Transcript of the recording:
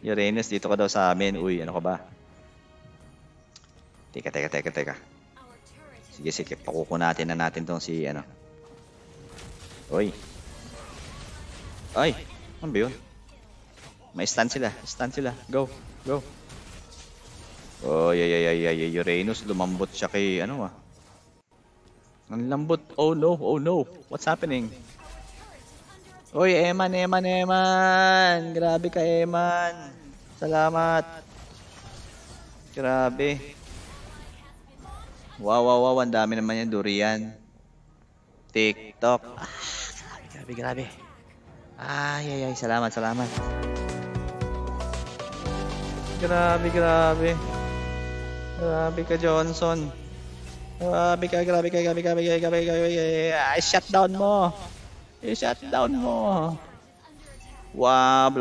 Uranus, dito ka daw sa amin. Uy, ano ka ba? Teka. Sige, pakukunatin na natin tong si, ano. Uy. Ay, ano ba yun? May stun sila. Go. Oy, Uranus, lumambot siya kay, ano ah. Ang lambot. Oh no. What's happening? Oy, Eman. Grabe ka, Eman. Salamat. Grabe. Wow. Ang dami naman yan, durian. TikTok. Grabe. Ay. Salamat. Grabe. Grabe ka, Johnson. Grabe ka. I-shutdown mo. Wow,